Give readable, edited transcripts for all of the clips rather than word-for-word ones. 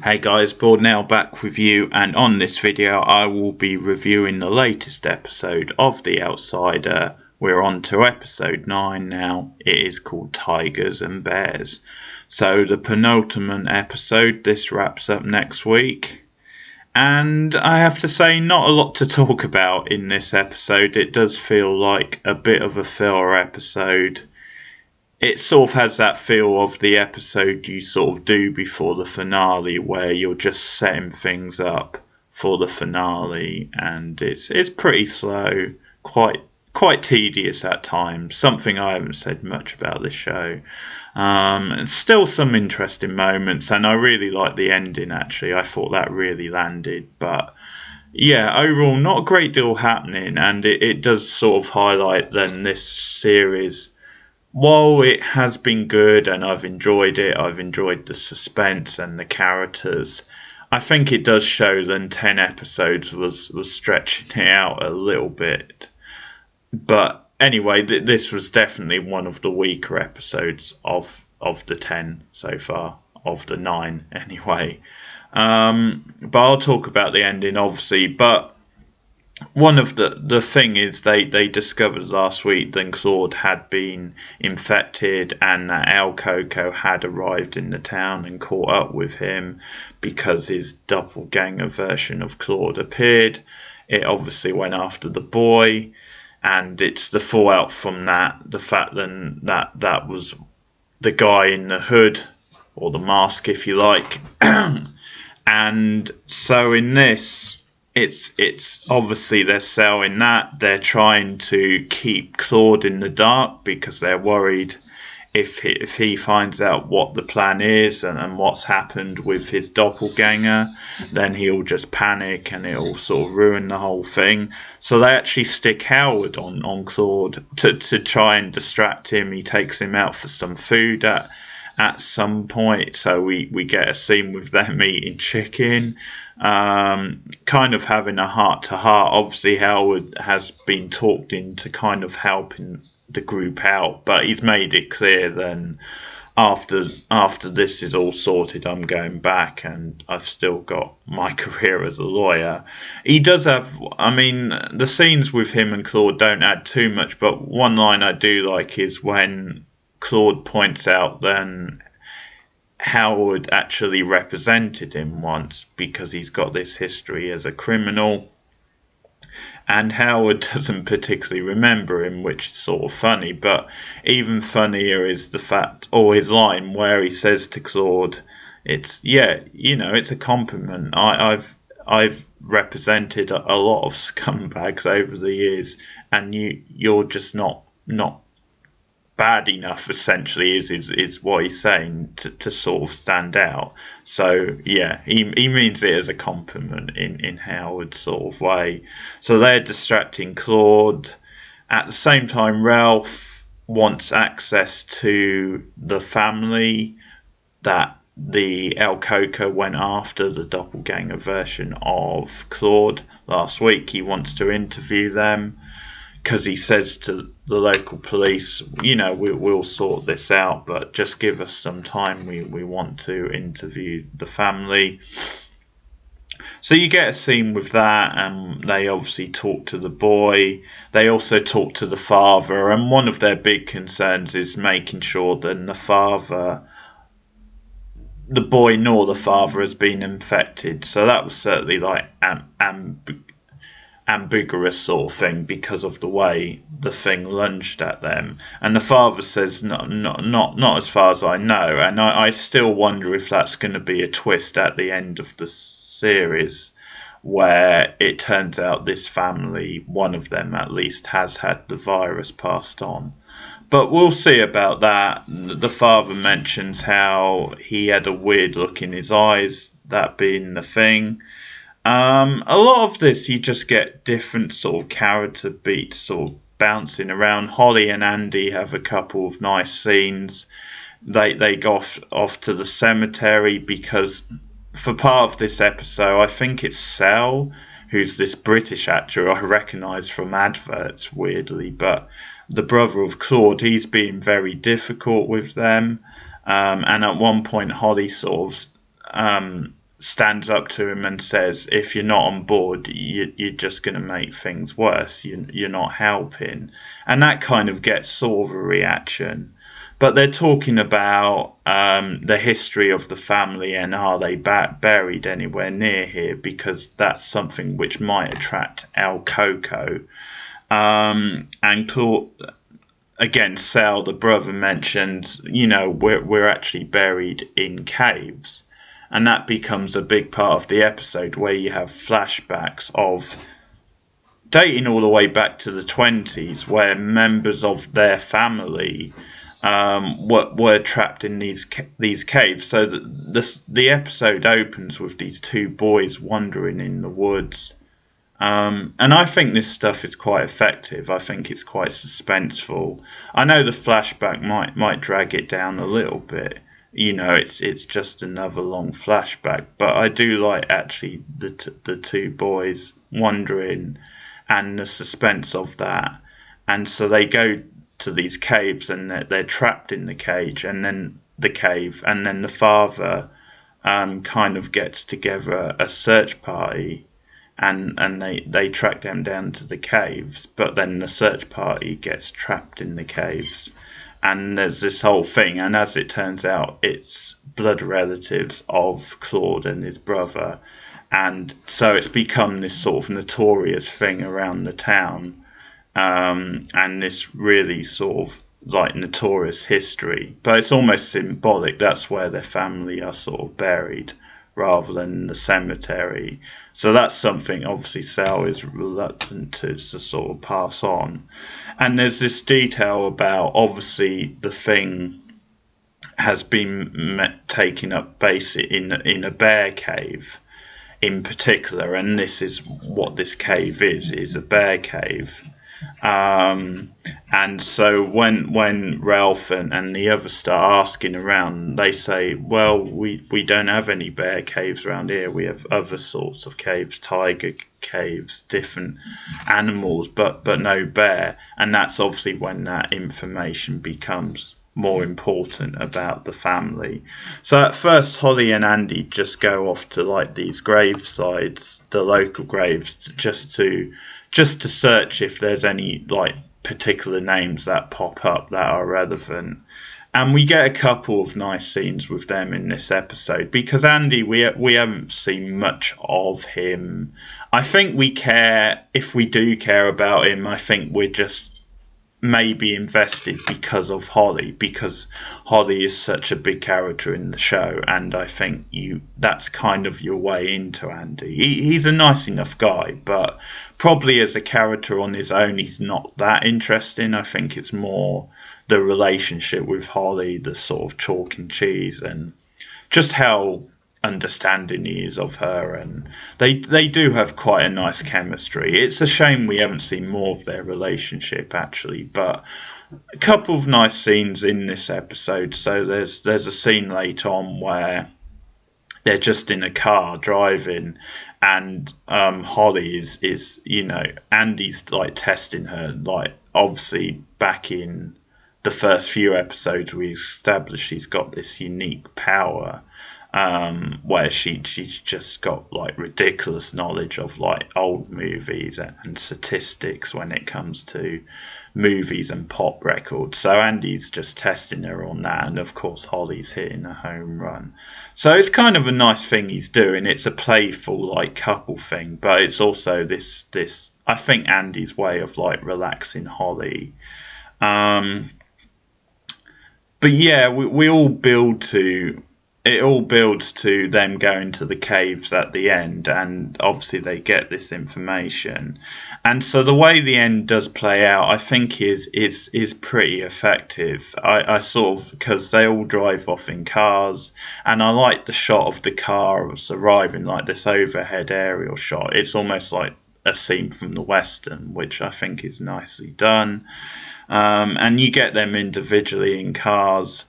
Hey guys, Board now back with you, and on this video I will be reviewing the latest episode of The Outsider. We're on to episode 9 now. It is called Tigers and Bears. So the penultimate episode, this wraps up next week. And I have to say, not a lot to talk about in this episode. It does feel like a bit of a filler episode. It sort of has that feel of the episode you sort of do before the finale, where you're just setting things up for the finale, and it's pretty slow, quite tedious at times. Something I haven't said much about this show. And still some interesting moments, and I really like the ending. Actually, I thought that really landed, but yeah, overall not a great deal happening, and it does sort of highlight then this series. While it has been good and I've enjoyed it, I've enjoyed the suspense and the characters, I think it does show that 10 episodes was stretching it out a little bit. But anyway, this was definitely one of the weaker episodes of the 10 so far, of the 9 anyway. But I'll talk about the ending obviously, but one of the thing is they discovered last week that Claude had been infected and that El Coco had arrived in the town and caught up with him because his doppelganger version of Claude appeared. It obviously went after the boy, and it's the fallout from that, the fact then that was the guy in the hood, or the mask if you like. And so in this, it's obviously they're selling that. They're trying to keep Claude in the dark because they're worried if he finds out what the plan is and what's happened with his doppelganger, then he'll just panic and it'll sort of ruin the whole thing. So they actually stick Howard on Claude to try and distract him. He takes him out for some food at some point, so we get a scene with them eating chicken, kind of having a heart-to-heart. Obviously Howard has been talked into kind of helping the group out, but he's made it clear then after this is all sorted, I'm going back and I've still got my career as a lawyer. He does have, I mean, the scenes with him and Claude don't add too much, but one line I do like is when Claude points out then Howard actually represented him once because he's got this history as a criminal, and Howard doesn't particularly remember him, which is sort of funny. But even funnier is the fact, or his line where he says to Claude, it's it's a compliment. I've represented a lot of scumbags over the years, and you're just not bad enough, essentially, is what he's saying to sort of stand out. So yeah, he means it as a compliment in Howard's sort of way. So they're distracting Claude. At the same time, Ralph wants access to the family that the El Coco went after, the doppelganger version of Claude last week. He wants to interview them, because he says to the local police, we'll sort this out, but just give us some time. We want to interview the family. So you get a scene with that, and they obviously talk to the boy. They also talk to the father, and one of their big concerns is making sure that the boy nor the father has been infected. So that was certainly like ambiguous sort of thing because of the way the thing lunged at them. And the father says not as far as I know, and I still wonder if that's going to be a twist at the end of the series where it turns out this family, one of them at least, has had the virus passed on. But we'll see about that. The father mentions how he had a weird look in his eyes, that being the thing. A lot of this, you just get different sort of character beats sort of bouncing around. Holly and Andy have a couple of nice scenes. They go off to the cemetery because for part of this episode, I think it's Sel, who's this British actor I recognise from adverts, weirdly, but the brother of Claude, he's being very difficult with them. And at one point, Holly sort of stands up to him and says, if you're not on board, you're just going to make things worse. You're not helping. And that kind of gets sort of a reaction. But they're talking about the history of the family and are they buried anywhere near here, because that's something which might attract El Coco. And again, Sal, the brother, mentioned, we're actually buried in caves. And that becomes a big part of the episode, where you have flashbacks of dating all the way back to the 20s, where members of their family were trapped in these caves. So the episode opens with these two boys wandering in the woods. And I think this stuff is quite effective. I think it's quite suspenseful. I know the flashback might drag it down a little bit. It's just another long flashback, but I do like actually the two boys wandering and the suspense of that. And so they go to these caves and they're trapped in the cage, and then the cave, and then the father kind of gets together a search party, and they track them down to the caves, but then the search party gets trapped in the caves. And there's this whole thing, and as it turns out, it's blood relatives of Claude and his brother. And so it's become this sort of notorious thing around the town, and this really sort of like notorious history. But it's almost symbolic. That's where their family are sort of buried, rather than the cemetery. So that's something obviously Sal is reluctant to sort of pass on. And there's this detail about, obviously, the thing has been taken up base in a bear cave in particular, and this is what this cave is a bear cave. And so when Ralph and the others start asking around, they say, well, we don't have any bear caves around here. We have other sorts of caves, tiger caves, different animals, but no bear. And that's obviously when that information becomes more important about the family. So at first, Holly and Andy just go off to like these gravesites, the local graves, just to search if there's any like particular names that pop up that are relevant. And we get a couple of nice scenes with them in this episode, because Andy, we haven't seen much of him. I think we care, if we do care about him, I think we're just maybe invested because of Holly, because Holly is such a big character in the show, and I think that's kind of your way into Andy. He's a nice enough guy, but probably as a character on his own he's not that interesting. I think it's more the relationship with Holly, the sort of chalk and cheese, and just how understanding he is of her, and they do have quite a nice chemistry. It's a shame we haven't seen more of their relationship actually, but a couple of nice scenes in this episode. So there's a scene late on where they're just in a car driving, and Holly is Andy's like testing her, like obviously back in the first few episodes we established she's got this unique power, where she's just got like ridiculous knowledge of like old movies and statistics when it comes to movies and pop records. So Andy's just testing her on that, and of course Holly's hitting a home run. So it's kind of a nice thing he's doing. It's a playful like couple thing, but it's also this I think Andy's way of like relaxing Holly. But yeah, we all build to. It all builds to them going to the caves at the end, and obviously they get this information. And so the way the end does play out, I think is pretty effective. I sort of, because they all drive off in cars, and I like the shot of the cars arriving, like this overhead aerial shot. It's almost like a scene from the Western, which I think is nicely done. And you get them individually in cars.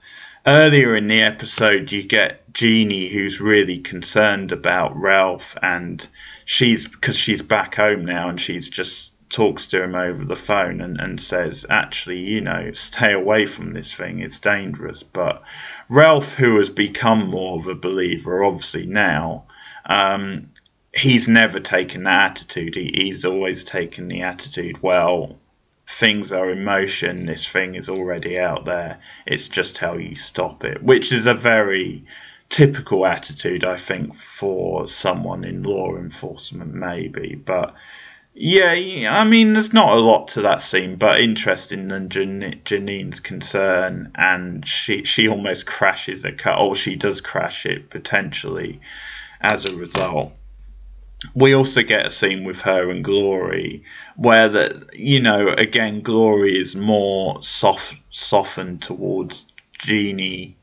Earlier in the episode, you get Jeannie, who's really concerned about Ralph, and because she's back home now, and she's just talks to him over the phone and says, actually, stay away from this thing, it's dangerous. But Ralph, who has become more of a believer, obviously now, He's never taken that attitude. He's always taken the attitude, well, things are in motion, this thing is already out there, it's just how you stop it, which is a very typical attitude, I think, for someone in law enforcement, maybe. But yeah, I mean, there's not a lot to that scene, but interesting than Janine's concern, and she almost crashes a car, or she does crash it potentially as a result. We also get a scene with her and Glory where again, Glory is more softened towards Jeannie,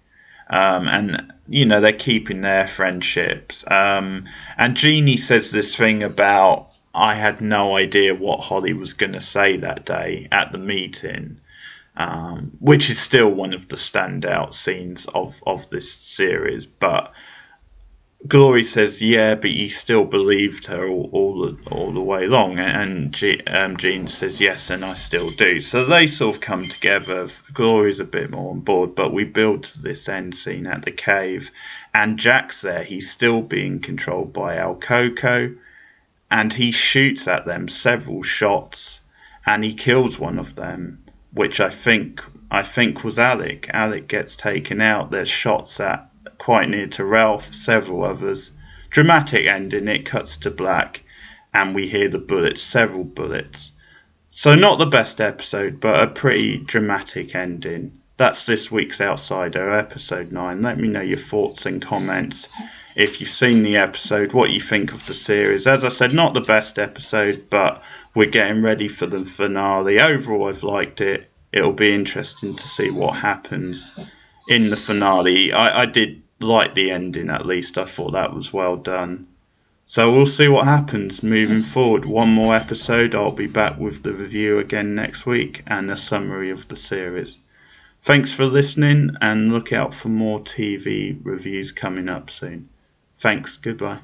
and they're keeping their friendships. And Jeannie says this thing about, I had no idea what Holly was going to say that day at the meeting, which is still one of the standout scenes of this series. But Glory says, yeah, but you still believed her all the way along. And Jean says, yes, and I still do. So they sort of come together. Glory's a bit more on board, but we build to this end scene at the cave. And Jack's there. He's still being controlled by Al Coco. And he shoots at them several shots. And he kills one of them, which I think was Alec. Alec gets taken out. There's shots at quite near to Ralph, several others. Dramatic ending, it cuts to black, and we hear the bullets, several bullets. So not the best episode, but a pretty dramatic ending. That's this week's Outsider, episode 9. Let me know your thoughts and comments. If you've seen the episode, what you think of the series. As I said, not the best episode, but we're getting ready for the finale. Overall, I've liked it. It'll be interesting to see what happens in the finale. I did like the ending, at least. I thought that was well done. So we'll see what happens moving forward. One more episode. I'll be back with the review again next week and a summary of the series. Thanks for listening, and look out for more TV reviews coming up soon. Thanks. Goodbye.